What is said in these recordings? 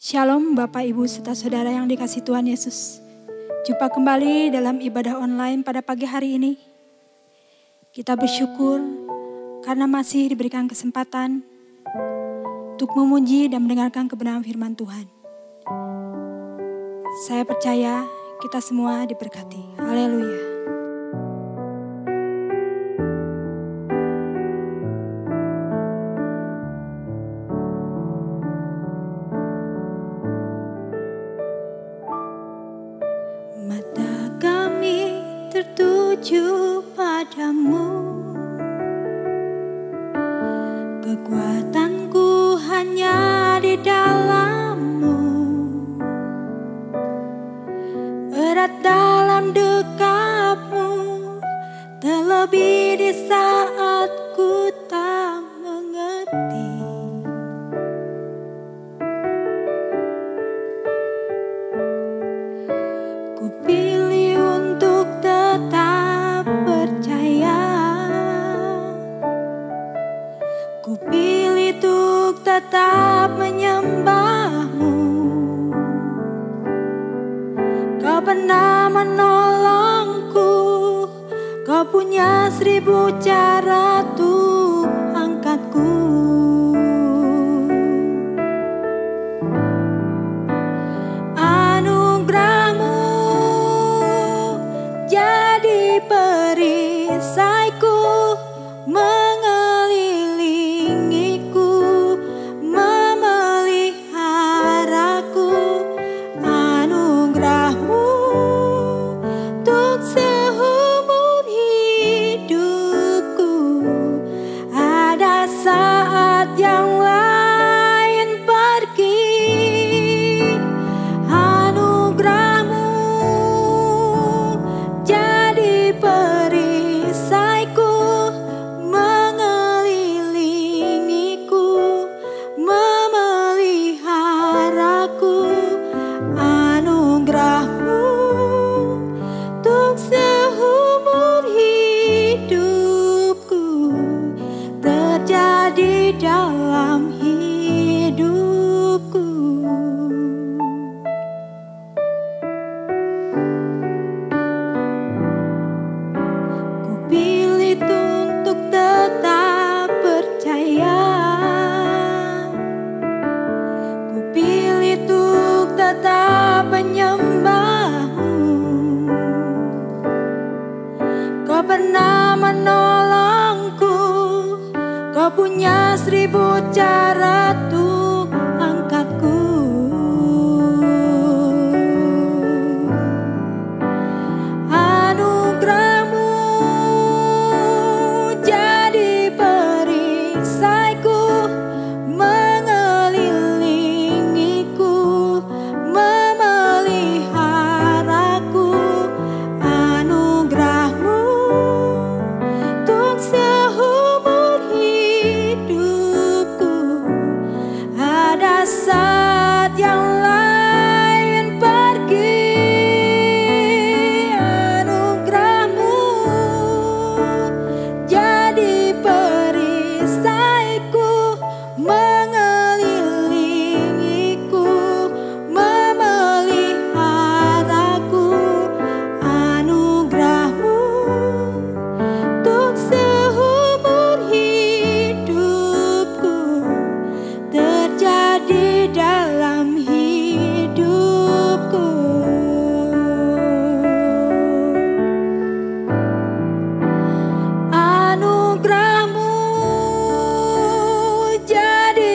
Shalom Bapak Ibu serta Saudara yang dikasihi Tuhan Yesus. Jumpa kembali dalam ibadah online pada pagi hari ini. Kita bersyukur karena masih diberikan kesempatan untuk memuji dan mendengarkan kebenaran firman Tuhan. Saya percaya kita semua diberkati. Haleluya. Mata kami tertuju padamu, kekuatanku hanya di dalam-Mu, erat dalam dekap-Mu, terlebih di saat ku tak mengerti. Ku pilih untuk tetap percaya, ku pilih untuk tetap menyembah-Mu. Kau pernah menolongku, Kau punya 1000 cara untuk angkatku. Anugerah-Mu jadi perisaiku, mengelilingiku, memeliharaku. Anugerah-Mu untuk seumur hidupku. Ada saat yang lain pergi, anugerah-Mu jadi perisaiku, mengelilingiku, memeliharaku. Anugerah-Mu untuk seumur hidupku, terjadi dalam hidupku. Ku pilih untuk tetap percaya, ku pilih untuk tetap menyembah-Mu. Kau pernah menolongku, Kau punya 1000 cara untuk angkatku. Anugerah-Mu jadi perisaiku, mengelilingiku, memeliharaku. Anugerah-Mu untuk seumur hidupku. Ada saat yang lain pergi, anugerah-Mu jadi perisaiku, mengelilingiku, memeliharaku. Anugerah-Mu untuk seumur hidupku, terjadi dalam hidupku. Anugerah-Mu jadi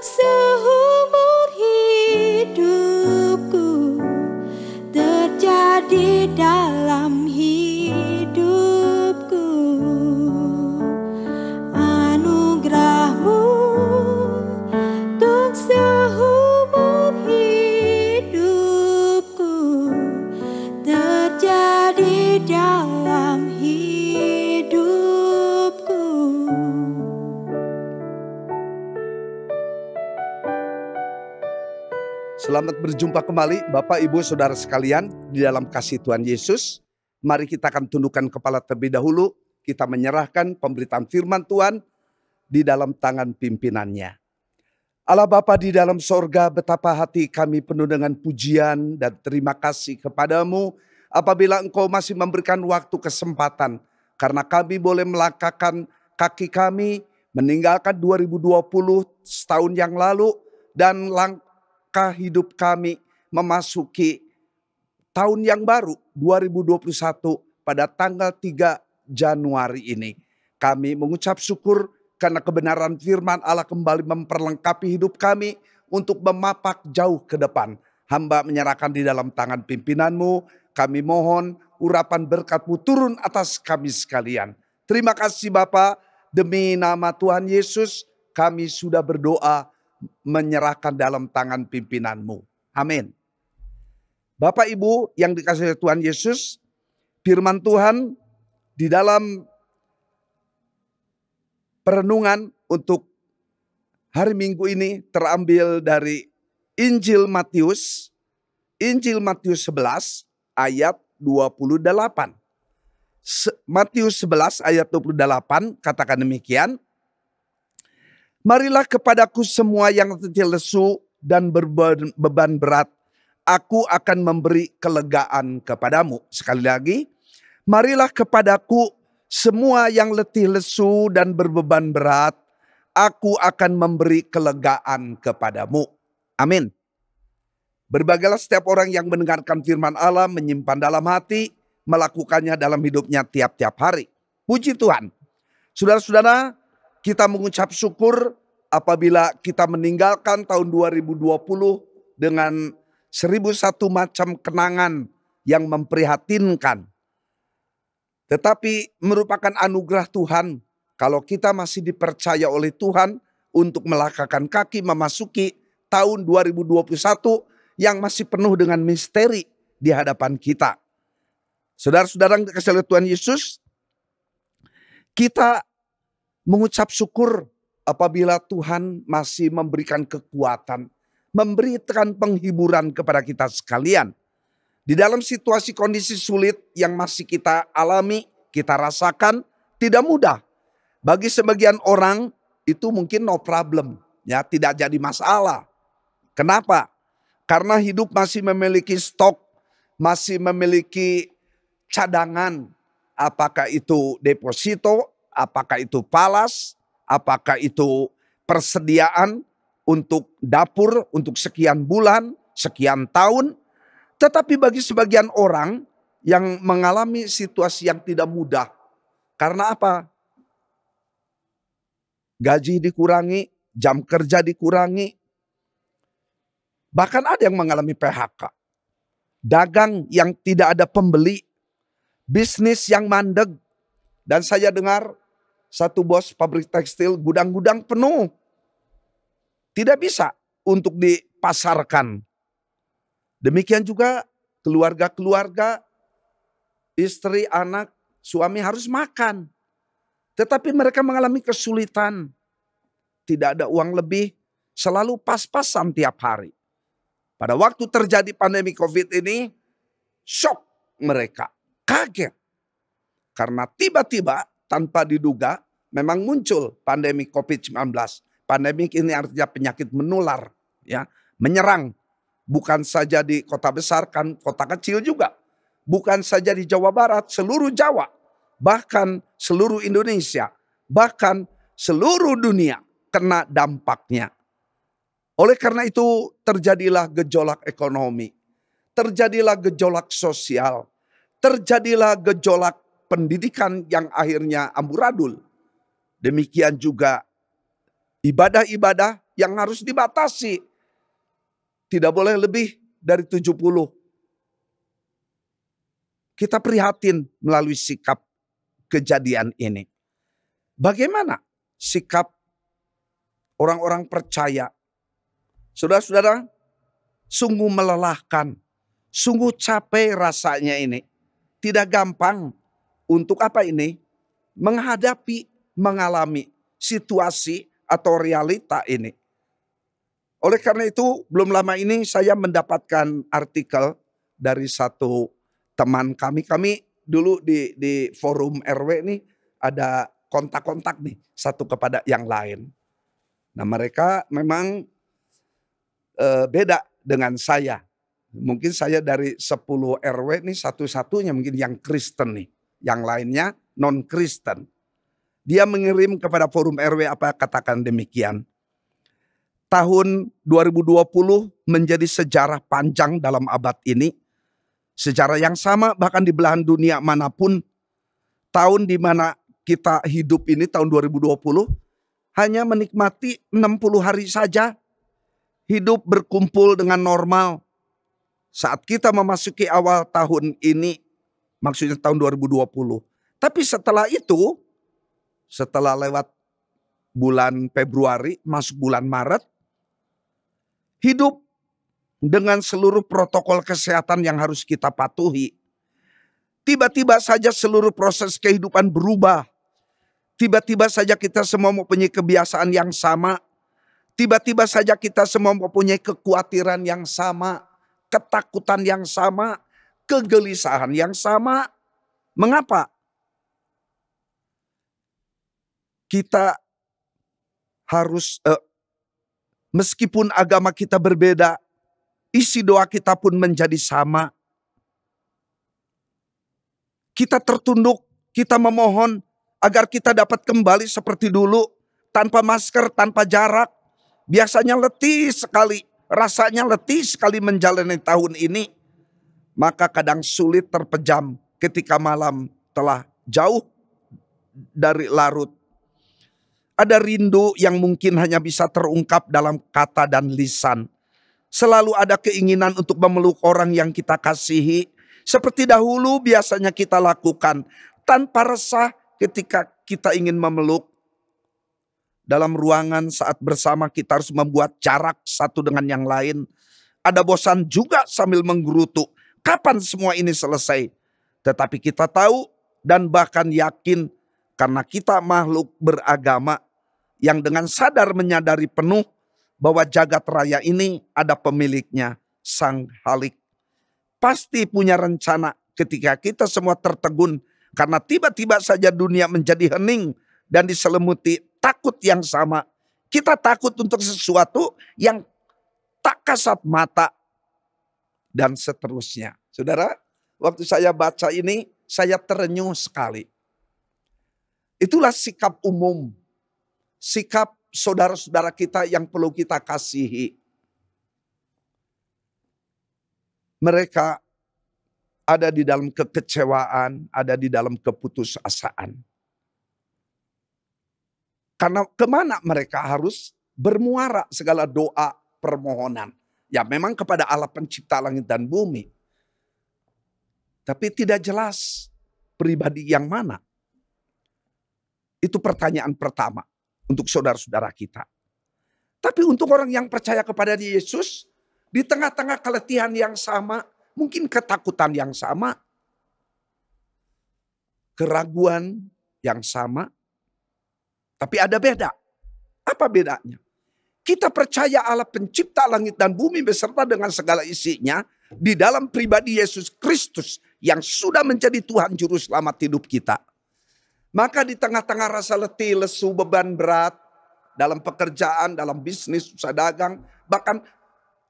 seumur hidupku terjadi dalam hidupku. Anugerahmu untuk seumur hidupku terjadi dalam hidupku. Selamat berjumpa kembali Bapak Ibu Saudara sekalian di dalam kasih Tuhan Yesus. Mari kita akan tundukkan kepala terlebih dahulu. Kita menyerahkan pemberitaan firman Tuhan di dalam tangan pimpinannya. Allah Bapa di dalam sorga, betapa hati kami penuh dengan pujian dan terima kasih kepadamu. Apabila Engkau masih memberikan waktu kesempatan. Karena kami boleh melangkahkan kaki kami meninggalkan 2020 setahun yang lalu. Dan hidup kami memasuki tahun yang baru 2021 pada tanggal 3 Januari ini. Kami mengucap syukur karena kebenaran firman Allah kembali memperlengkapi hidup kami untuk memapak jauh ke depan. Hamba menyerahkan di dalam tangan pimpinan-Mu. Kami mohon urapan berkat-Mu turun atas kami sekalian. Terima kasih Bapa, demi nama Tuhan Yesus kami sudah berdoa menyerahkan dalam tangan pimpinan-Mu. Amin. Bapak Ibu yang dikasihi Tuhan Yesus, firman Tuhan di dalam perenungan untuk hari Minggu ini terambil dari Injil Matius 11 ayat 28. Matius 11 ayat 28 katakan demikian. Marilah kepadaku semua yang letih lesu dan beban berat, aku akan memberi kelegaan kepadamu. Sekali lagi, marilah kepadaku semua yang letih lesu dan berbeban berat, aku akan memberi kelegaan kepadamu. Amin. Berbagailah setiap orang yang mendengarkan firman Allah, menyimpan dalam hati, melakukannya dalam hidupnya tiap-tiap hari. Puji Tuhan. Saudara-saudara, kita mengucap syukur apabila kita meninggalkan tahun 2020 dengan 1001 macam kenangan yang memprihatinkan. Tetapi merupakan anugerah Tuhan kalau kita masih dipercaya oleh Tuhan untuk melangkahkan kaki memasuki tahun 2021 yang masih penuh dengan misteri di hadapan kita. Saudara-saudara yang dikasihi oleh Tuhan Yesus, kita mengucap syukur apabila Tuhan masih memberikan kekuatan, memberikan penghiburan kepada kita sekalian. Di dalam situasi kondisi sulit yang masih kita alami, kita rasakan tidak mudah. Bagi sebagian orang itu mungkin no problem, ya tidak jadi masalah. Kenapa? Karena hidup masih memiliki stok, masih memiliki cadangan, apakah itu deposito, apakah itu palas, apakah itu persediaan untuk dapur untuk sekian bulan, sekian tahun. Tetapi bagi sebagian orang yang mengalami situasi yang tidak mudah. Karena apa? Gaji dikurangi, jam kerja dikurangi. Bahkan ada yang mengalami PHK. Dagang yang tidak ada pembeli. Bisnis yang mandeg. Dan saya dengar satu bos pabrik tekstil, gudang-gudang penuh. Tidak bisa untuk dipasarkan. Demikian juga keluarga-keluarga, istri, anak, suami harus makan. Tetapi mereka mengalami kesulitan. Tidak ada uang lebih, selalu pas-pasan tiap hari. Pada waktu terjadi pandemi COVID ini, shock mereka, kaget. Karena tiba-tiba tanpa diduga memang muncul pandemi COVID-19. Pandemi ini artinya penyakit menular, ya, menyerang. Bukan saja di kota besar, kan kota kecil juga. Bukan saja di Jawa Barat, seluruh Jawa. Bahkan seluruh Indonesia. Bahkan seluruh dunia kena dampaknya. Oleh karena itu terjadilah gejolak ekonomi. Terjadilah gejolak sosial. Terjadilah gejolak pendidikan yang akhirnya amburadul. Demikian juga ibadah-ibadah yang harus dibatasi. Tidak boleh lebih dari 70. Kita prihatin melalui sikap kejadian ini. Bagaimana sikap orang-orang percaya? Saudara-saudara, sungguh melelahkan, sungguh capek rasanya ini. Tidak gampang untuk apa ini? Menghadapi, mengalami situasi atau realita ini. Oleh karena itu, belum lama ini saya mendapatkan artikel dari satu teman kami. Kami dulu di forum RW ini ada kontak-kontak nih, satu kepada yang lain. Nah, mereka memang beda dengan saya. Mungkin saya dari 10 RW nih satu-satunya mungkin yang Kristen nih. Yang lainnya non-Kristen. Dia mengirim kepada forum RW apa, katakan demikian. Tahun 2020 menjadi sejarah panjang dalam abad ini. Sejarah yang sama bahkan di belahan dunia manapun. Tahun di mana kita hidup ini tahun 2020 hanya menikmati 60 hari saja. Hidup berkumpul dengan normal. Saat kita memasuki awal tahun ini, maksudnya tahun 2020. Tapi setelah itu, setelah lewat bulan Februari, masuk bulan Maret, hidup dengan seluruh protokol kesehatan yang harus kita patuhi. Tiba-tiba saja seluruh proses kehidupan berubah. Tiba-tiba saja kita semua mempunyai kebiasaan yang sama. Tiba-tiba saja kita semua mempunyai kekhawatiran yang sama. Ketakutan yang sama. Kegelisahan yang sama. Mengapa? Kita harus, meskipun agama kita berbeda, isi doa kita pun menjadi sama. Kita tertunduk, kita memohon agar kita dapat kembali seperti dulu. Tanpa masker, tanpa jarak. Biasanya letih sekali, rasanya letih sekali menjalani tahun ini. Maka kadang sulit terpejam ketika malam telah jauh dari larut. Ada rindu yang mungkin hanya bisa terungkap dalam kata dan lisan. Selalu ada keinginan untuk memeluk orang yang kita kasihi. Seperti dahulu biasanya kita lakukan. Tanpa resah ketika kita ingin memeluk. Dalam ruangan saat bersama kita harus membuat jarak satu dengan yang lain. Ada bosan juga sambil menggerutu. Kapan semua ini selesai? Tetapi kita tahu dan bahkan yakin karena kita makhluk beragama yang dengan sadar menyadari penuh bahwa jagat raya ini ada pemiliknya, Sang Halik. Pasti punya rencana ketika kita semua tertegun karena tiba-tiba saja dunia menjadi hening dan diselimuti takut yang sama. Kita takut untuk sesuatu yang tak kasat mata dan seterusnya. Saudara, waktu saya baca ini saya terenyuh sekali. Itulah sikap umum. Sikap saudara-saudara kita yang perlu kita kasihi. Mereka ada di dalam kekecewaan, ada di dalam keputusasaan. Karena kemana mereka harus bermuara segala doa permohonan. Ya memang kepada Allah pencipta langit dan bumi. Tapi tidak jelas pribadi yang mana. Itu pertanyaan pertama untuk saudara-saudara kita. Tapi untuk orang yang percaya kepada Yesus, di tengah-tengah keletihan yang sama, mungkin ketakutan yang sama, keraguan yang sama, tapi ada beda. Apa bedanya? Kita percaya Allah pencipta langit dan bumi beserta dengan segala isinya di dalam pribadi Yesus Kristus yang sudah menjadi Tuhan Juru Selamat hidup kita. Maka di tengah-tengah rasa letih, lesu, beban berat, dalam pekerjaan, dalam bisnis, usaha dagang, bahkan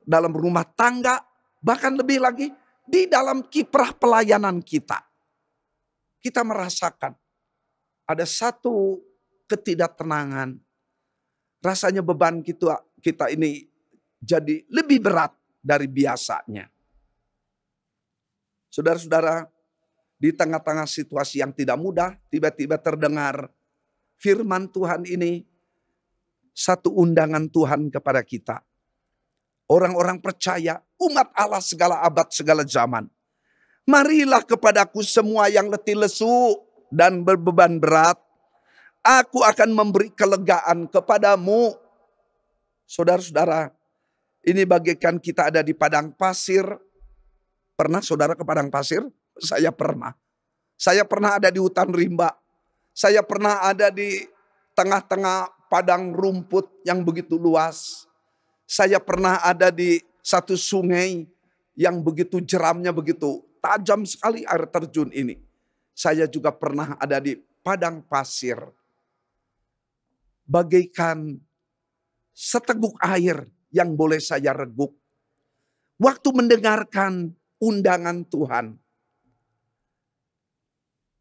dalam rumah tangga, bahkan lebih lagi di dalam kiprah pelayanan kita. Kita merasakan ada satu ketidaktenangan. Rasanya beban kita ini jadi lebih berat dari biasanya. Saudara-saudara, di tengah-tengah situasi yang tidak mudah, tiba-tiba terdengar firman Tuhan ini. satu undangan Tuhan kepada kita. Orang-orang percaya, umat Allah segala abad, segala zaman. Marilah kepadaku semua yang letih lesu dan berbeban berat. Aku akan memberi kelegaan kepadamu. Saudara-saudara, ini bagaikan kita ada di padang pasir. Pernah saudara ke padang pasir? Saya pernah. Saya pernah ada di hutan rimba. Saya pernah ada di tengah-tengah padang rumput yang begitu luas. Saya pernah ada di satu sungai yang begitu jeramnya, begitu tajam sekali air terjun ini. Saya juga pernah ada di padang pasir. Bagaikan seteguk air yang boleh saya reguk. Waktu mendengarkan undangan Tuhan.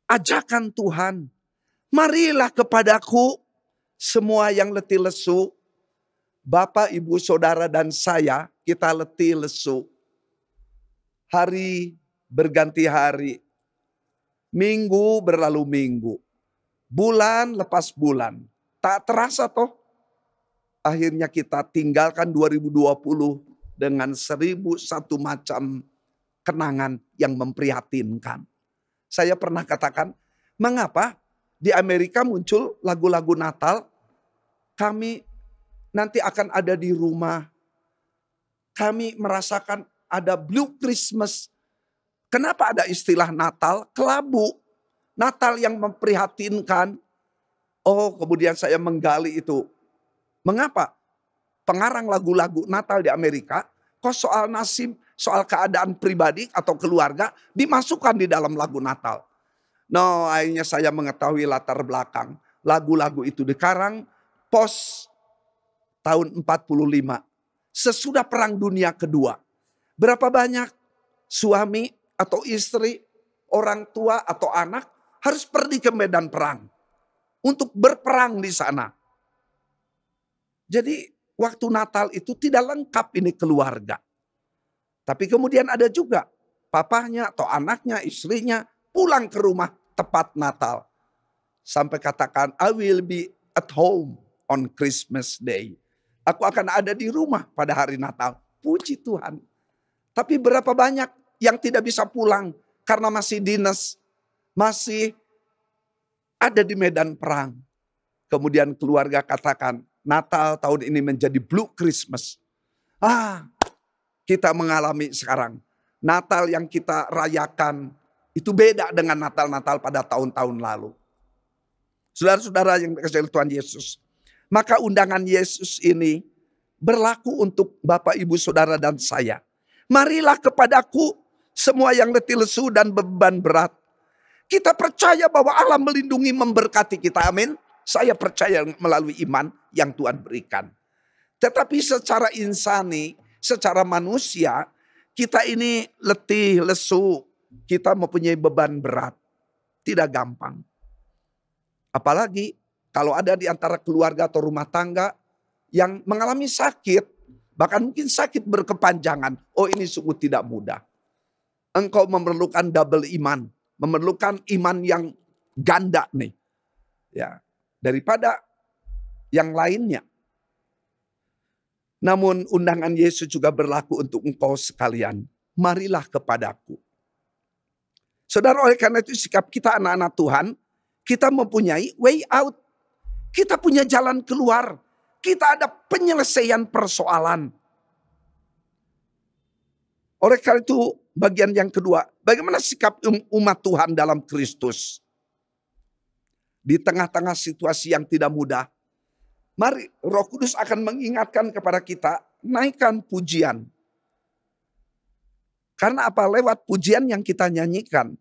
Ajakan Tuhan. Marilah kepadaku semua yang letih lesu. Bapak, ibu, saudara, dan saya, kita letih lesu. Hari berganti hari. Minggu berlalu minggu. Bulan lepas bulan. Tak terasa toh. Akhirnya kita tinggalkan 2020 dengan 1001 macam kenangan yang memprihatinkan. Saya pernah katakan, mengapa di Amerika muncul lagu-lagu Natal, kami nanti akan ada di rumah. Kami merasakan ada Blue Christmas. Kenapa ada istilah Natal? Kelabu. Natal yang memprihatinkan. Oh, kemudian saya menggali itu. Mengapa? Pengarang lagu-lagu Natal di Amerika, kok soal nasib, soal keadaan pribadi atau keluarga dimasukkan di dalam lagu Natal. No, akhirnya saya mengetahui latar belakang. Lagu-lagu itu dikarang pos tahun 45. Sesudah Perang Dunia Kedua. Berapa banyak suami atau istri, orang tua atau anak harus pergi ke medan perang. Untuk berperang di sana. Jadi waktu Natal itu tidak lengkap ini keluarga. Tapi kemudian ada juga papahnya atau anaknya, istrinya pulang ke rumah tepat Natal. Sampai katakan, I will be at home on Christmas Day. Aku akan ada di rumah pada hari Natal. Puji Tuhan. Tapi berapa banyak yang tidak bisa pulang karena masih dinas, masih ada di medan perang. Kemudian keluarga katakan, Natal tahun ini menjadi Blue Christmas. Kita mengalami sekarang. Natal yang kita rayakan itu beda dengan Natal-Natal pada tahun-tahun lalu. Saudara-saudara yang dikasihi Tuhan Yesus. Maka undangan Yesus ini berlaku untuk Bapak, Ibu, Saudara, dan saya. Marilah kepadaku semua yang letih lesu dan beban berat. Kita percaya bahwa Allah melindungi, memberkati kita. Amin. Saya percaya melalui iman yang Tuhan berikan. Tetapi secara insani, secara manusia, kita ini letih, lesu. Kita mempunyai beban berat. Tidak gampang. Apalagi kalau ada di antara keluarga atau rumah tangga yang mengalami sakit. Bahkan mungkin sakit berkepanjangan. Oh, ini sungguh tidak mudah. Engkau memerlukan double iman. Memerlukan iman yang ganda nih. Ya, daripada yang lainnya. Namun undangan Yesus juga berlaku untuk engkau sekalian. Marilah kepadaku. Saudara, oleh karena itu sikap kita anak-anak Tuhan, kita mempunyai way out. Kita punya jalan keluar. Kita ada penyelesaian persoalan. Oleh karena itu bagian yang kedua, bagaimana sikap umat Tuhan dalam Kristus. Di tengah-tengah situasi yang tidak mudah, mari Roh Kudus akan mengingatkan kepada kita, naikkan pujian. Karena apa? Lewat pujian yang kita nyanyikan,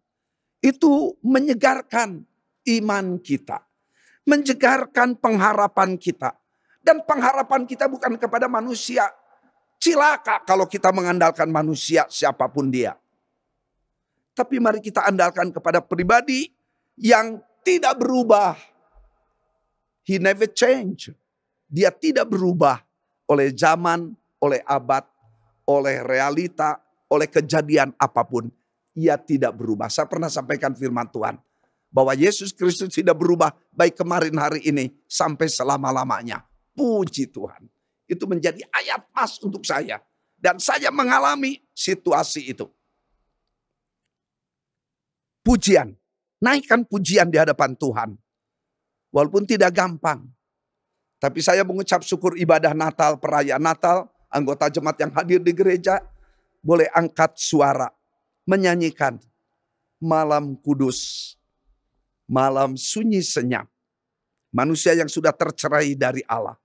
itu menyegarkan iman kita. Menyegarkan pengharapan kita. Dan pengharapan kita bukan kepada manusia. Cilaka kalau kita mengandalkan manusia siapapun dia. Tapi mari kita andalkan kepada pribadi yang tidak berubah. He never change. Dia tidak berubah oleh zaman, oleh abad, oleh realita, oleh kejadian apapun. Ia tidak berubah. Saya pernah sampaikan firman Tuhan. Bahwa Yesus Kristus tidak berubah baik kemarin hari ini sampai selama-lamanya. Puji Tuhan. Itu menjadi ayat pas untuk saya. Dan saya mengalami situasi itu. Pujian. Naikkan pujian di hadapan Tuhan. Walaupun tidak gampang. Tapi saya mengucap syukur ibadah Natal, perayaan Natal. Anggota jemaat yang hadir di gereja boleh angkat suara. Menyanyikan malam kudus. Malam sunyi senyap. Manusia yang sudah tercerai dari Allah.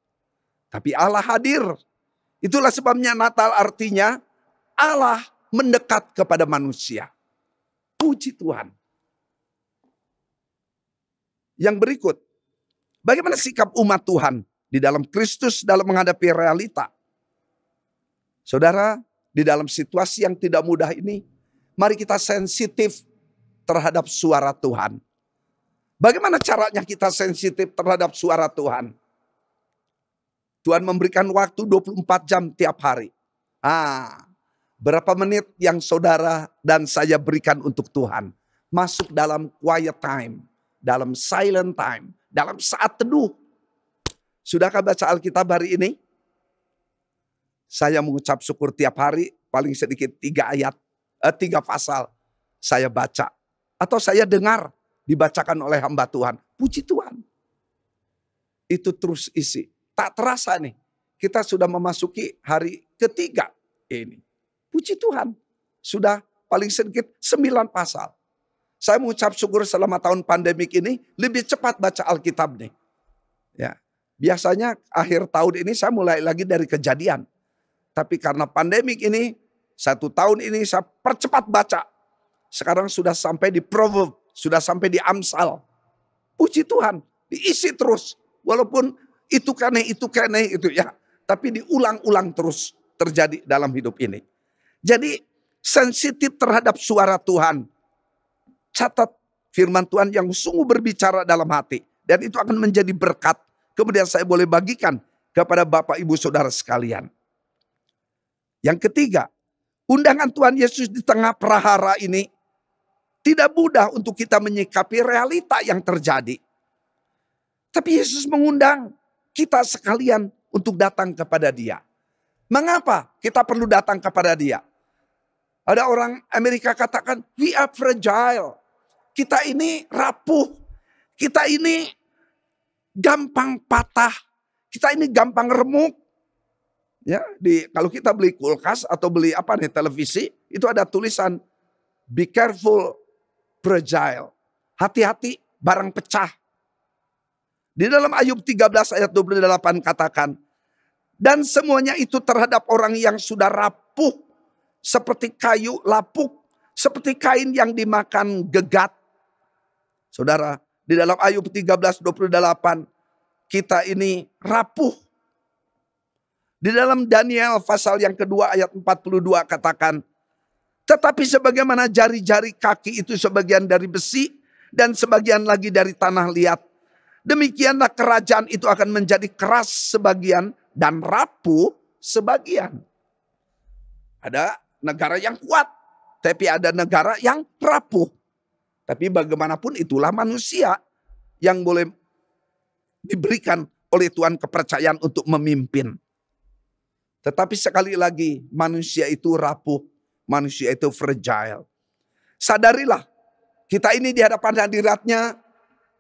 Tapi Allah hadir. Itulah sebabnya Natal artinya Allah mendekat kepada manusia. Puji Tuhan. Yang berikut. Bagaimana sikap umat Tuhan di dalam Kristus dalam menghadapi realita? Saudara, di dalam situasi yang tidak mudah ini, mari kita sensitif terhadap suara Tuhan. Bagaimana caranya kita sensitif terhadap suara Tuhan? Tuhan memberikan waktu 24 jam tiap hari. Berapa menit yang saudara dan saya berikan untuk Tuhan? Masuk dalam quiet time, dalam silent time, dalam saat teduh. Sudahkah baca Alkitab hari ini? Saya mengucap syukur tiap hari, paling sedikit 3 pasal saya baca. Atau saya dengar dibacakan oleh hamba Tuhan. Puji Tuhan. Itu terus isi. Tak terasa nih, kita sudah memasuki hari ketiga ini. Puji Tuhan, sudah paling sedikit 9 pasal. Saya mengucap syukur selama tahun pandemik ini lebih cepat baca Alkitab nih. Ya, biasanya akhir tahun ini saya mulai lagi dari Kejadian. Tapi karena pandemik ini, 1 tahun ini saya percepat baca. Sekarang sudah sampai di Proverb, sudah sampai di Amsal. Puji Tuhan, diisi terus. Walaupun itu kene itu ya. Tapi diulang-ulang terus terjadi dalam hidup ini. Jadi sensitif terhadap suara Tuhan. Catat firman Tuhan yang sungguh berbicara dalam hati. Dan itu akan menjadi berkat. Kemudian saya boleh bagikan kepada Bapak Ibu Saudara sekalian. Yang ketiga, undangan Tuhan Yesus di tengah prahara ini tidak mudah untuk kita menyikapi realita yang terjadi. Tapi Yesus mengundang kita sekalian untuk datang kepada Dia. Mengapa kita perlu datang kepada Dia? Ada orang Amerika katakan, we are fragile. Kita ini rapuh. Kita ini gampang patah. Kita ini gampang remuk. Ya, kalau kita beli kulkas atau beli televisi, itu ada tulisan be careful fragile. Hati-hati barang pecah. Di dalam Ayub 13 ayat 28 katakan, dan semuanya itu terhadap orang yang sudah rapuh, seperti kayu lapuk, seperti kain yang dimakan gegat. Saudara, di dalam Ayub 13, 28, kita ini rapuh. Di dalam Daniel pasal yang kedua ayat 42 katakan, tetapi sebagaimana jari-jari kaki itu sebagian dari besi dan sebagian lagi dari tanah liat, demikianlah kerajaan itu akan menjadi keras sebagian dan rapuh sebagian. Ada negara yang kuat, tapi ada negara yang rapuh. Tapi bagaimanapun itulah manusia yang boleh diberikan oleh Tuhan kepercayaan untuk memimpin. Tetapi sekali lagi manusia itu rapuh, manusia itu fragile. Sadarilah, kita ini di hadapan hadiratnya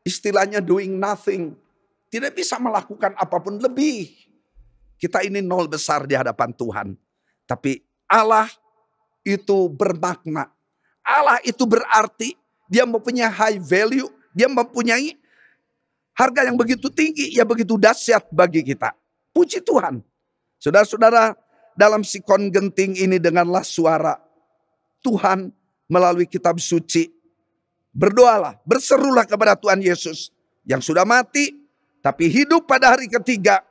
istilahnya doing nothing. Tidak bisa melakukan apapun lebih. Kita ini nol besar di hadapan Tuhan. Tapi Allah itu bermakna. Allah itu berarti dia mempunyai high value. Dia mempunyai harga yang begitu tinggi, ya begitu dahsyat bagi kita. Puji Tuhan. Saudara-saudara, dalam sikon genting ini dengarlah suara Tuhan melalui kitab suci. Berdoalah, berserulah kepada Tuhan Yesus yang sudah mati tapi hidup pada hari ketiga.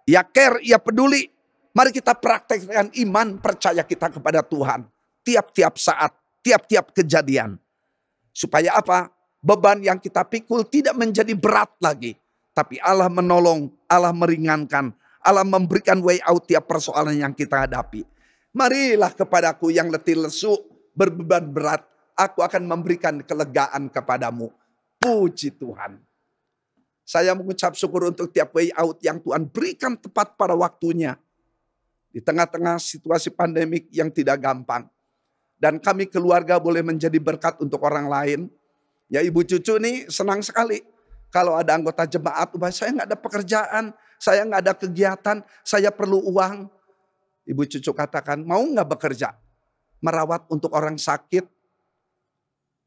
Ia care, ia peduli. Mari kita praktekkan iman percaya kita kepada Tuhan. Tiap-tiap saat, tiap-tiap kejadian. Supaya apa? Beban yang kita pikul tidak menjadi berat lagi. Tapi Allah menolong, Allah meringankan. Allah memberikan way out tiap persoalan yang kita hadapi. Marilah kepadaku yang letih lesu, berbeban berat. Aku akan memberikan kelegaan kepadamu. Puji Tuhan. Saya mengucap syukur untuk tiap way out yang Tuhan berikan tepat pada waktunya. Di tengah-tengah situasi pandemik yang tidak gampang. Dan kami keluarga boleh menjadi berkat untuk orang lain. Ya ibu cucu nih senang sekali. Kalau ada anggota jemaat, saya nggak ada pekerjaan, saya nggak ada kegiatan, saya perlu uang. Ibu cucu katakan, mau nggak bekerja? Merawat untuk orang sakit,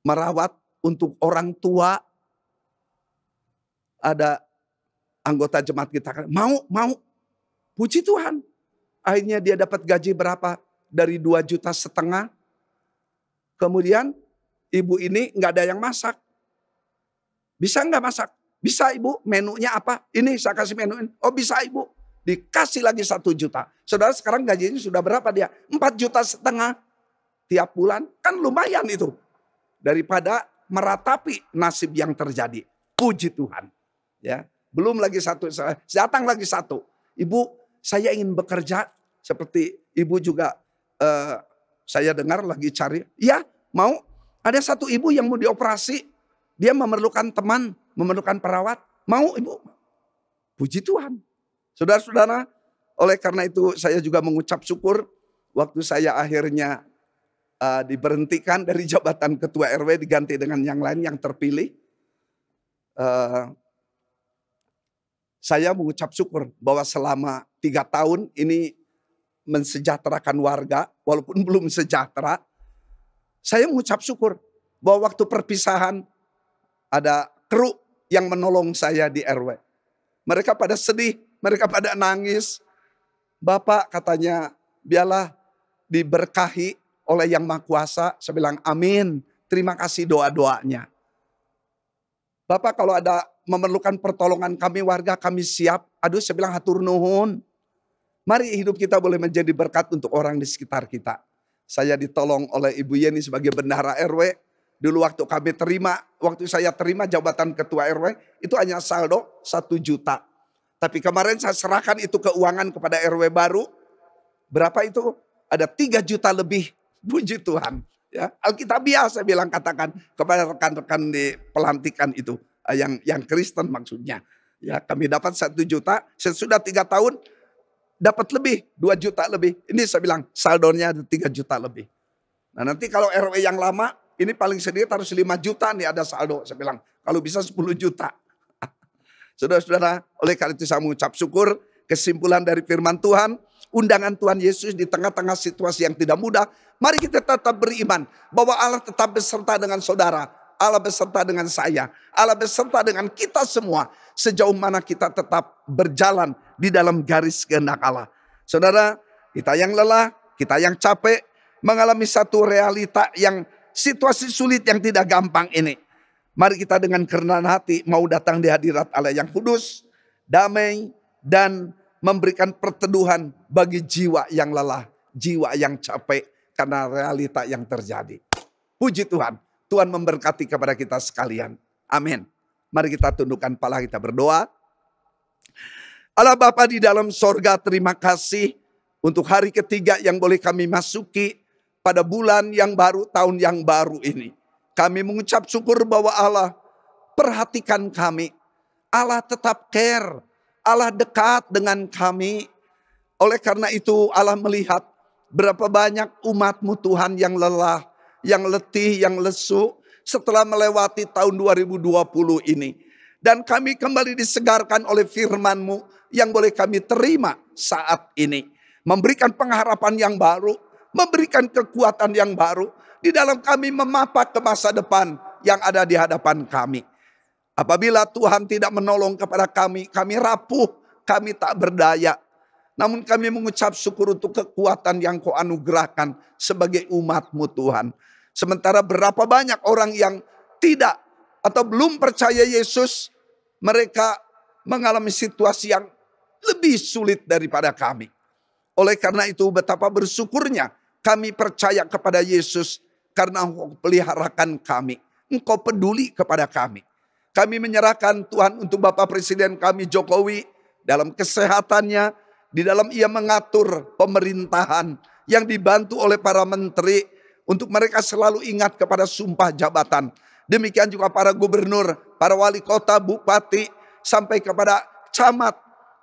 merawat untuk orang tua. Ada anggota jemaat kita, mau. Puji Tuhan. Akhirnya dia dapat gaji berapa? Dari 2,5 juta. Kemudian ibu ini nggak ada yang masak. Bisa nggak masak? Bisa ibu, menunya apa? Ini saya kasih menuin. Oh bisa ibu. Dikasih lagi 1 juta. Saudara sekarang gajinya sudah berapa dia? 4,5 juta tiap bulan. Kan lumayan itu. Daripada meratapi nasib yang terjadi. Puji Tuhan. Ya, belum lagi satu. Datang lagi satu. Ibu, saya ingin bekerja. Seperti ibu juga saya dengar lagi cari. Ya mau. Ada satu ibu yang mau dioperasi. Dia memerlukan teman, memerlukan perawat. Mau ibu? Puji Tuhan. Saudara-saudara, oleh karena itu saya juga mengucap syukur. Waktu saya akhirnya diberhentikan dari jabatan ketua RW diganti dengan yang lain yang terpilih. Saya mengucap syukur bahwa selama 3 tahun ini mensejahterakan warga. Walaupun belum sejahtera. Saya mengucap syukur bahwa waktu perpisahan ada kru yang menolong saya di RW. Mereka pada sedih, mereka pada nangis. Bapak katanya, biarlah diberkahi oleh Yang Maha Kuasa. Saya bilang amin, terima kasih doa-doanya. Bapak kalau ada memerlukan pertolongan kami warga, kami siap. Aduh saya bilang hatur nuhun. Mari hidup kita boleh menjadi berkat untuk orang di sekitar kita. Saya ditolong oleh Ibu Yeni sebagai bendahara RW. Dulu waktu saya terima jabatan ketua RW, itu hanya saldo 1 juta. Tapi kemarin saya serahkan itu keuangan kepada RW baru. Berapa itu? Ada 3 juta lebih. Puji Tuhan. Ya, Alkitabiah saya bilang katakan kepada rekan-rekan di pelantikan itu. Yang Kristen maksudnya. Ya, kami dapat 1 juta. Sesudah 3 tahun dapat lebih. 2 juta lebih. Ini saya bilang saldonya ada 3 juta lebih. Nah nanti kalau RW yang lama. Ini paling sedikit harus 5 juta nih ada saldo. Saya bilang kalau bisa 10 juta. Saudara-saudara, oleh karena itu saya mengucap syukur. Kesimpulan dari firman Tuhan. Undangan Tuhan Yesus di tengah-tengah situasi yang tidak mudah. Mari kita tetap beriman. Bahwa Allah tetap beserta dengan saudara. Allah beserta dengan saya. Allah beserta dengan kita semua. Sejauh mana kita tetap berjalan di dalam garis kehendak Allah. Saudara, kita yang lelah, kita yang capek. Mengalami satu realita yang situasi sulit yang tidak gampang ini. Mari kita dengan kerendahan hati mau datang di hadirat Allah yang kudus, damai, dan memberikan perteduhan bagi jiwa yang lelah, jiwa yang capek karena realita yang terjadi. Puji Tuhan, Tuhan memberkati kepada kita sekalian. Amin. Mari kita tundukkan kepala kita berdoa. Allah Bapa di dalam sorga, terima kasih untuk hari ketiga yang boleh kami masuki pada bulan yang baru, tahun yang baru ini. Kami mengucap syukur bahwa Allah perhatikan kami. Allah tetap care. Allah dekat dengan kami. Oleh karena itu Allah melihat berapa banyak umat-Mu Tuhan yang lelah, yang letih, yang lesu setelah melewati tahun 2020 ini. Dan kami kembali disegarkan oleh firman-Mu yang boleh kami terima saat ini. Memberikan pengharapan yang baru, memberikan kekuatan yang baru di dalam kami memapak ke masa depan yang ada di hadapan kami. Apabila Tuhan tidak menolong kepada kami, kami rapuh, kami tak berdaya. Namun kami mengucap syukur untuk kekuatan yang Kau anugerahkan sebagai umat-Mu Tuhan. Sementara berapa banyak orang yang tidak atau belum percaya Yesus, mereka mengalami situasi yang lebih sulit daripada kami. Oleh karena itu betapa bersyukurnya kami percaya kepada Yesus karena Engkau peliharakan kami. Engkau peduli kepada kami. Kami menyerahkan Tuhan untuk Bapak Presiden kami Jokowi dalam kesehatannya, di dalam ia mengatur pemerintahan yang dibantu oleh para menteri untuk mereka selalu ingat kepada sumpah jabatan. Demikian juga para gubernur, para wali kota, bupati, sampai kepada camat,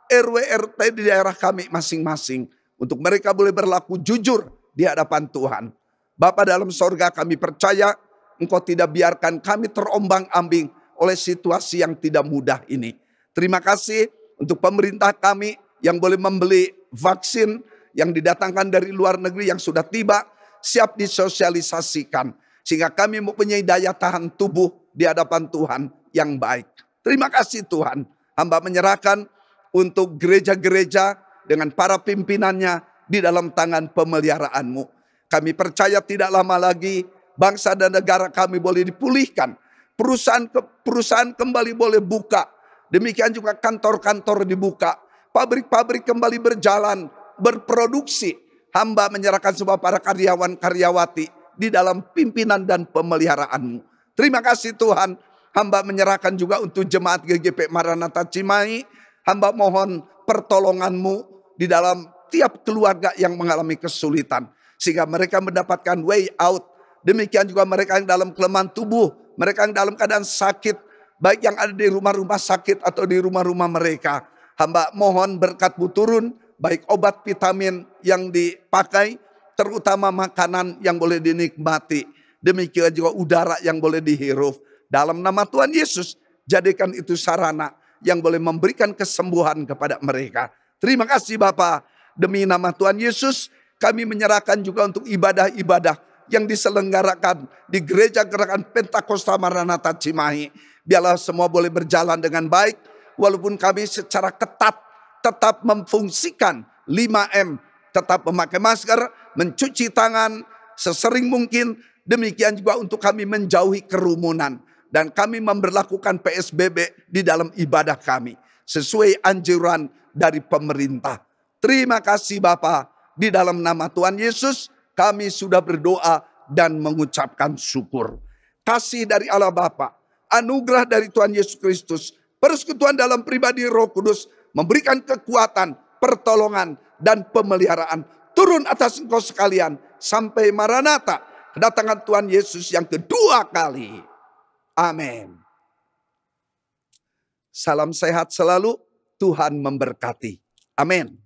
RW, RT di daerah kami masing-masing. Untuk mereka boleh berlaku jujur di hadapan Tuhan. Bapa dalam sorga, kami percaya Engkau tidak biarkan kami terombang-ambing oleh situasi yang tidak mudah ini. Terima kasih untuk pemerintah kami yang boleh membeli vaksin yang didatangkan dari luar negeri yang sudah tiba, siap disosialisasikan. Sehingga kami mempunyai daya tahan tubuh di hadapan Tuhan yang baik. Terima kasih Tuhan. Hamba menyerahkan untuk gereja-gereja dengan para pimpinannya di dalam tangan pemeliharaan-Mu. Kami percaya tidak lama lagi bangsa dan negara kami boleh dipulihkan. Perusahaan kembali boleh buka. Demikian juga kantor-kantor dibuka. Pabrik-pabrik kembali berjalan, berproduksi. Hamba menyerahkan semua para karyawan-karyawati di dalam pimpinan dan pemeliharaan-Mu. Terima kasih Tuhan. Hamba menyerahkan juga untuk jemaat GGP Maranatha Cimahi. Hamba mohon pertolongan-Mu di dalam tiap keluarga yang mengalami kesulitan. Sehingga mereka mendapatkan way out. Demikian juga mereka yang dalam kelemahan tubuh. Mereka yang dalam keadaan sakit. Baik yang ada di rumah-rumah sakit atau di rumah-rumah mereka. Hamba mohon berkat-Mu turun. Baik obat vitamin yang dipakai. Terutama makanan yang boleh dinikmati. Demikian juga udara yang boleh dihirup. Dalam nama Tuhan Yesus. Jadikan itu sarana yang boleh memberikan kesembuhan kepada mereka. Terima kasih Bapa. Demi nama Tuhan Yesus, kami menyerahkan juga untuk ibadah-ibadah yang diselenggarakan di Gereja Gerakan Pentakosta Maranatha Cimahi. Biarlah semua boleh berjalan dengan baik, walaupun kami secara ketat tetap memfungsikan 5M, tetap memakai masker, mencuci tangan sesering mungkin. Demikian juga untuk kami menjauhi kerumunan. Dan kami memberlakukan PSBB di dalam ibadah kami. Sesuai anjuran dari pemerintah. Terima kasih Bapa. Di dalam nama Tuhan Yesus kami sudah berdoa dan mengucapkan syukur. Kasih dari Allah Bapa, anugerah dari Tuhan Yesus Kristus, persekutuan dalam pribadi Roh Kudus memberikan kekuatan, pertolongan dan pemeliharaan turun atas engkau sekalian sampai Maranatha, kedatangan Tuhan Yesus yang kedua kali. Amin. Salam sehat selalu, Tuhan memberkati. Amin.